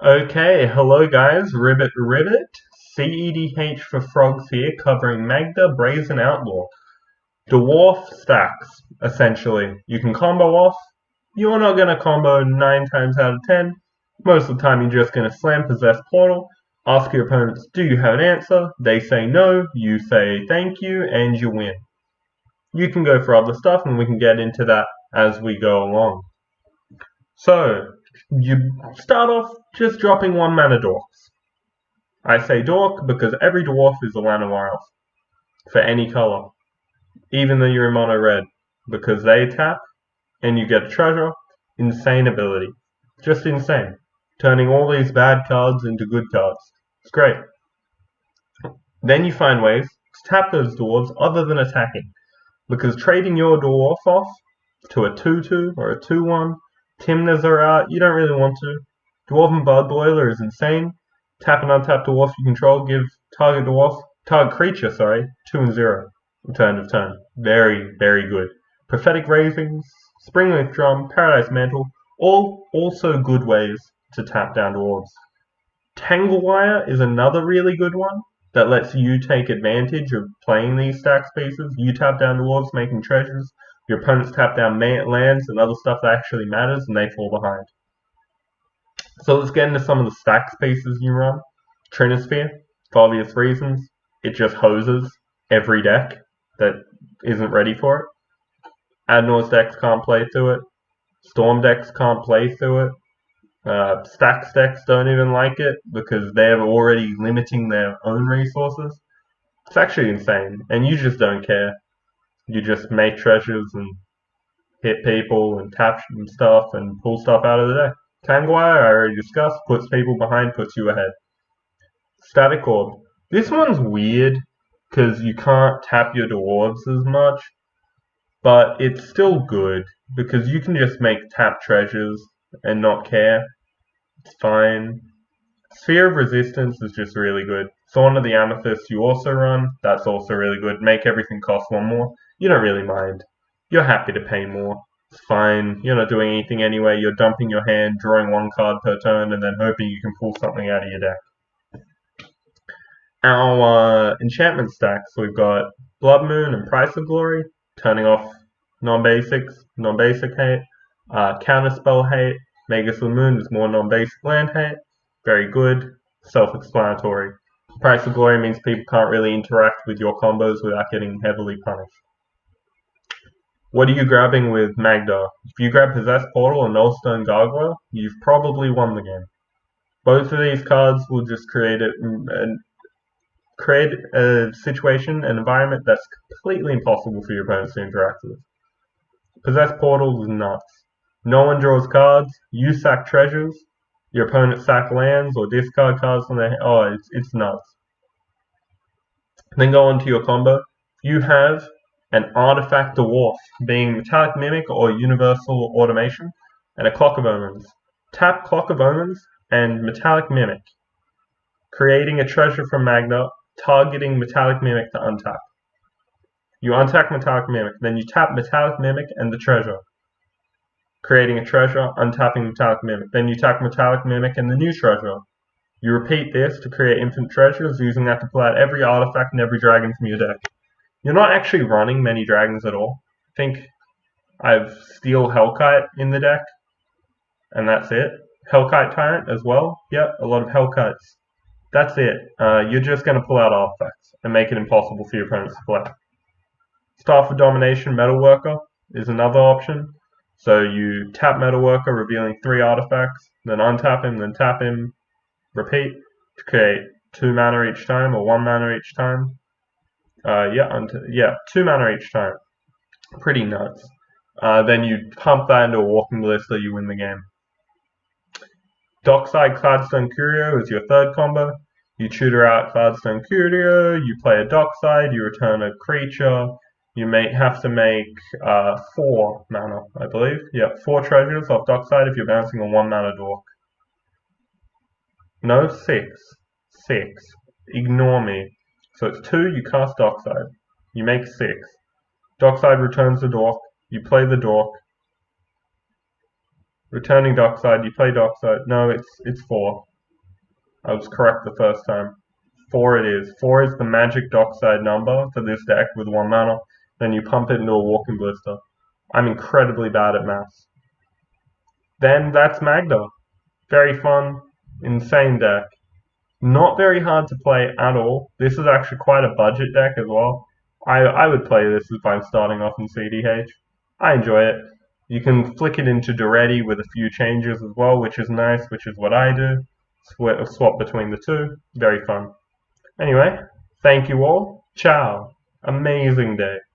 Okay, hello guys, Ribbit Ribbit, cEDH for frogs here, covering Magda, Brazen Outlaw. Dwarf Stax, essentially. You can combo off, you're not going to combo 9 times out of 10, most of the time you're just going to slam Possess Portal, ask your opponents, do you have an answer? They say no, you say thank you, and you win. You can go for other stuff, and we can get into that as we go along. So, you start off just dropping 1 mana Dwarfs. I say Dork because every Dwarf is a Llanowar Elf, for any color, even though you're in mono red, because they tap, and you get a treasure. Insane ability. Just insane. Turning all these bad cards into good cards. It's great. Then you find ways to tap those dwarves other than attacking, because trading your dwarf off to a 2-2 or a 2-1, Timnas are out, you don't really want to. Dwarven Blood Boiler is insane. Tap an untapped dwarf you control, give target creature, 2 and 0 at end of turn. Very, very good. Prophetic Ravings, Springleaf Drum, Paradise Mantle, all also good ways to tap down dwarves. Tanglewire is another really good one that lets you take advantage of playing these Stax pieces. You tap down dwarves, making treasures. Your opponents tap down lands and other stuff that actually matters, and they fall behind. So let's get into some of the Stax pieces you run. Trinisphere, for obvious reasons. It just hoses every deck that isn't ready for it. Adnor's decks can't play through it. Storm decks can't play through it. Stax decks don't even like it because they're already limiting their own resources. It's actually insane, and you just don't care. You just make treasures and hit people and tap stuff and pull stuff out of the deck. Tanglewire, I already discussed, puts people behind, puts you ahead. Static Orb. This one's weird because you can't tap your dwarves as much, but it's still good because you can just make tap treasures and not care. It's fine. Sphere of Resistance is just really good. Thorn of the Amethyst you also run, that's also really good. Make everything cost 1 more. You don't really mind. You're happy to pay more. It's fine. You're not doing anything anyway. You're dumping your hand, drawing 1 card per turn, and then hoping you can pull something out of your deck. Our enchantment stacks, we've got Blood Moon and Price of Glory, turning off non-basic hate. Counterspell hate. Magus of the Moon is more non-basic land hate. Very good. Self-explanatory. Price of Glory means people can't really interact with your combos without getting heavily punished. What are you grabbing with Magda? If you grab Possess Portal and Nullstone Gargoyle, you've probably won the game. Both of these cards will just create a situation, an environment that's completely impossible for your opponents to interact with. Possess Portal is nuts. No one draws cards, you sack treasures, your opponent sack lands or discard cards from their it's nuts. Then go on to your combo. You have an Artifact Dwarf, being Metallic Mimic or Universal Automation, and a Clock of Omens. Tap Clock of Omens and Metallic Mimic, creating a treasure from Magda, targeting Metallic Mimic to untap. You untap Metallic Mimic, then you tap Metallic Mimic and the treasure, creating a treasure, untapping Metallic Mimic. Then you tap Metallic Mimic and the new treasure. You repeat this to create infinite treasures, using that to pull out every artifact and every dragon from your deck. You're not actually running many dragons at all. I think I have Steel Hellkite in the deck, and that's it. Hellkite Tyrant as well. Yep, a lot of Hellkites. That's it. You're just going to pull out artifacts and make it impossible for your opponents to play. Staff of Domination Metalworker is another option. So you tap Metalworker, revealing 3 artifacts, then untap him, then tap him, repeat, to create 2 mana each time, or 1 mana each time. 2 mana each time. Pretty nuts. Then you pump that into a Walking Ballista, you win the game. Dockside Cloudstone Curio is your third combo. You tutor out Cloudstone Curio, you play a Dockside, you return a creature. You may have to make 4 mana, I believe. Yeah, 4 treasures off Dockside if you're bouncing a 1 mana Dork. No, 6. 6. Ignore me. So it's 2, you cast Dockside. You make 6. Dockside returns the Dork. You play the Dork. Returning Dockside, you play Dockside. No, it's 4. I was correct the first time. 4 it is. 4 is the magic Dockside number for this deck with 1 mana. Then you pump it into a Walking Blister. I'm incredibly bad at maths. Then that's Magda. Very fun, insane deck. Not very hard to play at all. This is actually quite a budget deck as well. I would play this if I'm starting off in cEDH. I enjoy it. You can flick it into Duretti with a few changes as well, which is nice, which is what I do. Swap between the two. Very fun. Anyway, thank you all. Ciao. Amazing day.